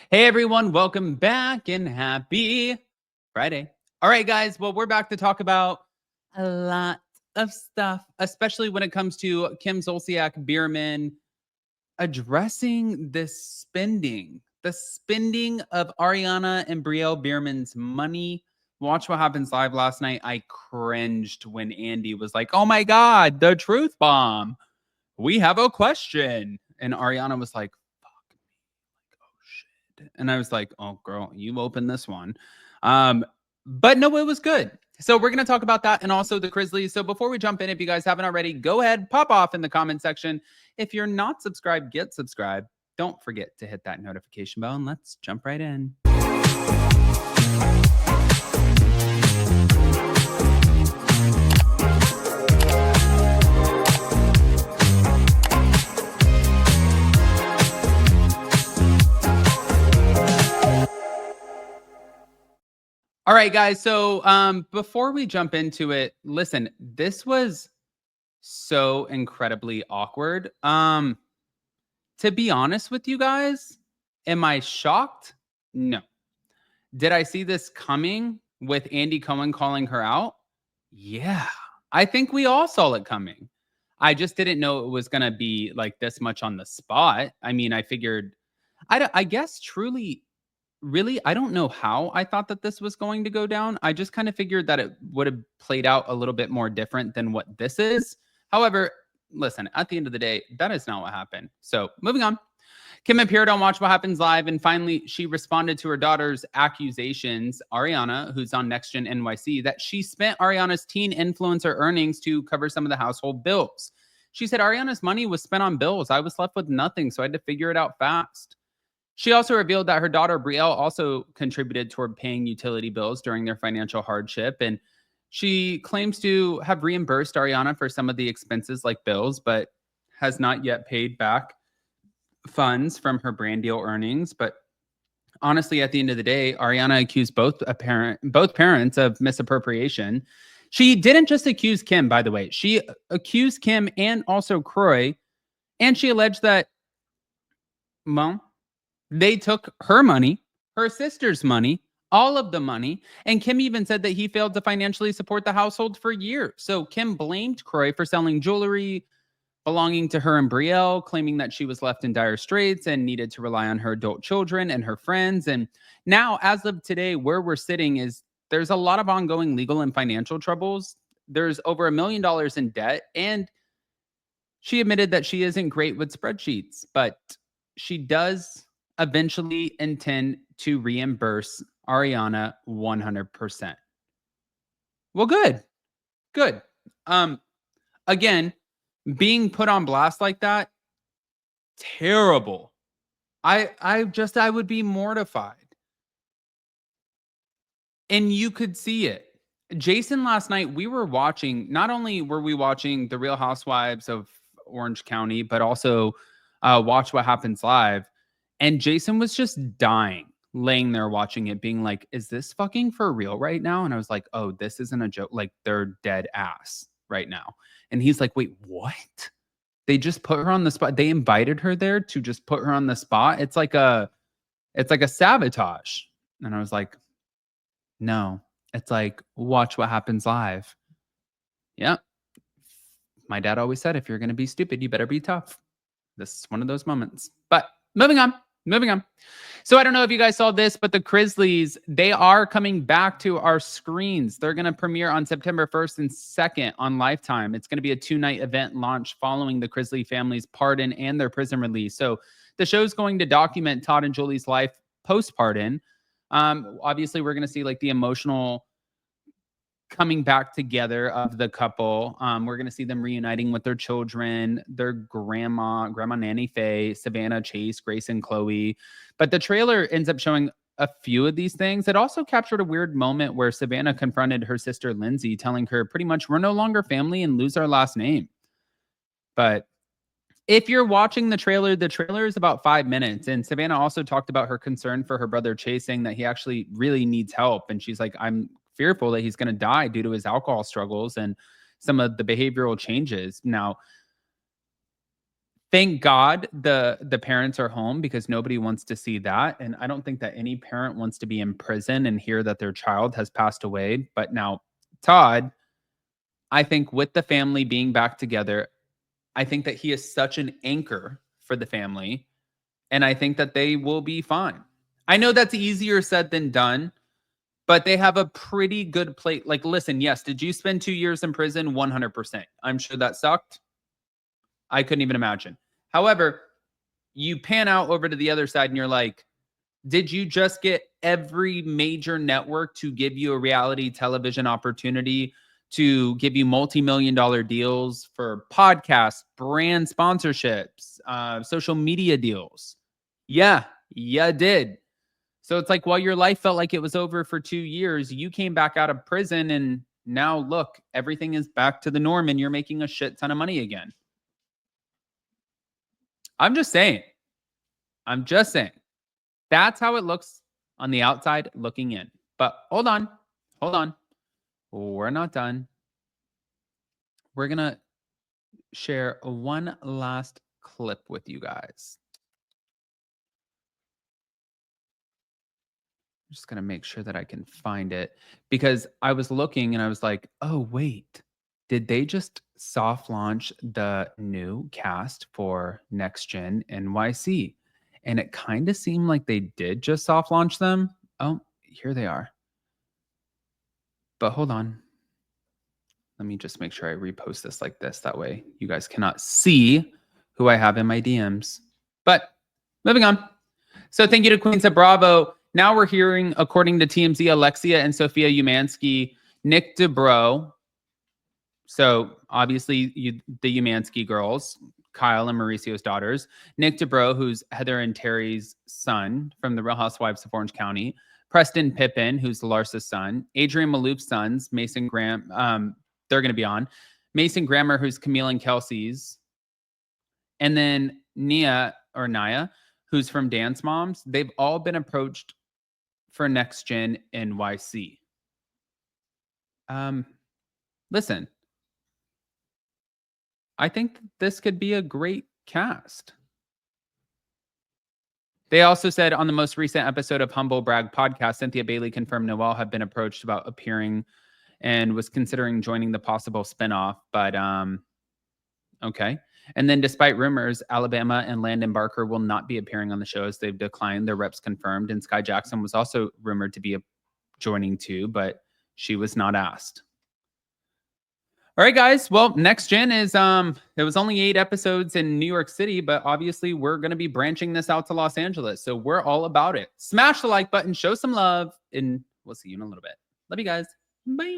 Hey everyone, welcome back and happy Friday. All right, guys. Well, we're back to talk about a lot of stuff, especially when it comes to Kim Zolciak Bierman addressing the spending of Ariana and Brielle Bierman's money. Watch What Happens Live last night. I cringed when Andy was like, "Oh my God, the truth bomb. We have a question." And Ariana was like, and I was like, "Oh, girl, you opened this one." Um, but no, it was good. So we're going to talk about that and also the Chrisleys. So before we jump in, if you guys haven't already, go ahead, pop off in the comment section. If you're not subscribed, get subscribed. Don't forget to hit that notification bell and let's jump right in. All right, guys. So before we jump into it, listen, this was so incredibly awkward. To be honest with you guys, am I shocked? No. Did I see this coming with Andy Cohen calling her out? Yeah. I think we all saw it coming. I just didn't know it was going to be like this much on the spot. I mean, I figured I guess truly really, I don't know how I thought that this was going to go down. I just kind of figured that it would have played out a little bit more different than what this is. However, listen, at the end of the day, that is not what happened. So moving on. Kim appeared on Watch What Happens Live, and finally she responded to her daughter's accusations, Ariana, who's on NextGen NYC, that she spent Ariana's teen influencer earnings to cover some of the household bills. She said Ariana's money was spent on bills. I was left with nothing, so I had to figure it out fast. She also revealed that her daughter Brielle also contributed toward paying utility bills during their financial hardship, and she claims to have reimbursed Ariana for some of the expenses like bills, but has not yet paid back funds from her brand deal earnings. But honestly, at the end of the day, Ariana accused both parents of misappropriation. She didn't just accuse Kim, by the way. She accused Kim and also Kroy, and she alleged that, well, they took her money, her sister's money, all of the money, and Kim even said that he failed to financially support the household for years. So Kim blamed Kroy for selling jewelry belonging to her and Brielle, claiming that she was left in dire straits and needed to rely on her adult children and her friends. And now, as of today, where we're sitting is there's a lot of ongoing legal and financial troubles. There's over $1 million in debt, and she admitted that she isn't great with spreadsheets, but she does eventually intend to reimburse Ariana 100%. Well, good. Good. Again, being put on blast like that, terrible. I would be mortified. And you could see it. Jason, last night we were watching, not only were we watching The Real Housewives of Orange County, but also Watch What Happens Live. And Jason was just dying, laying there watching it, being like, is this fucking for real right now? And I was like, oh, this isn't a joke. Like, they're dead ass right now. And he's like, wait, what? They just put her on the spot. They invited her there to just put her on the spot. It's like a sabotage. And I was like, no. It's like, watch what happens live. Yeah. My dad always said, if you're going to be stupid, you better be tough. This is one of those moments. But moving on. So I don't know if you guys saw this, but the Chrisleys, they are coming back to our screens. They're going to premiere on September 1st and 2nd on Lifetime. It's going to be a 2-night event launch following the Chrisley family's pardon and their prison release. So the show's going to document Todd and Julie's life post-pardon. Obviously, we're going to see like the emotional coming back together of the couple. We're going to see them reuniting with their children, their grandma Nanny Faye, Savannah, Chase, Grace, and Chloe. But the trailer ends up showing a few of these things. It also captured a weird moment where Savannah confronted her sister Lindsay, telling her pretty much, we're no longer family and lose our last name. But if you're watching the trailer is about 5 minutes. And Savannah also talked about her concern for her brother Chase, saying that he actually really needs help. And she's like, I'm fearful that he's going to die due to his alcohol struggles and some of the behavioral changes. Now, thank God the parents are home because nobody wants to see that, and I don't think that any parent wants to be in prison and hear that their child has passed away. But now, Todd, I think with the family being back together, I think that he is such an anchor for the family, and I think that they will be fine. I know that's easier said than done, but they have a pretty good plate. Like, listen, yes, did you spend 2 years in prison? 100%. I'm sure that sucked. I couldn't even imagine. However, you pan out over to the other side and you're like, did you just get every major network to give you a reality television opportunity, to give you multi-million dollar deals for podcasts, brand sponsorships, social media deals? Yeah, you did. So it's like, while your life felt like it was over for 2 years, you came back out of prison and now look, everything is back to the norm and you're making a shit ton of money again. I'm just saying. I'm just saying. That's how it looks on the outside looking in. But hold on. Hold on. We're not done. We're going to share one last clip with you guys. I'm just going to make sure that I can find it because I was looking and I was like, oh, wait. Did they just soft launch the new cast for NextGen NYC? And it kind of seemed like they did just soft launch them. Oh, here they are. But hold on. Let me just make sure I repost this like this. That way you guys cannot see who I have in my DMs. But moving on. So thank you to Queens of Bravo. Now we're hearing, according to TMZ, Alexia and Sophia Umansky, Nick Dubrow. So obviously the Umansky girls, Kyle and Mauricio's daughters. Nick Dubrow, who's Heather and Terry's son from the Real Housewives of Orange County. Preston Pippen, who's Larsa's son. Adrian Malouf's sons, Mason Graham. They're going to be on. Mason Grammer, who's Camille and Kelsey's. And then Naya, who's from Dance Moms. They've all been approached for NextGen NYC. Listen, I think this could be a great cast. They also said on the most recent episode of Humble Brag podcast, Cynthia Bailey confirmed Noelle had been approached about appearing and was considering joining the possible spinoff, but okay. And then despite rumors, Alabama and Landon Barker will not be appearing on the show as they've declined. Their reps confirmed, and Sky Jackson was also rumored to be joining too, but she was not asked. All right, guys. Well, NextGen is, it was only 8 episodes in New York City, but obviously we're going to be branching this out to Los Angeles. So we're all about it. Smash the like button, show some love, and we'll see you in a little bit. Love you guys. Bye.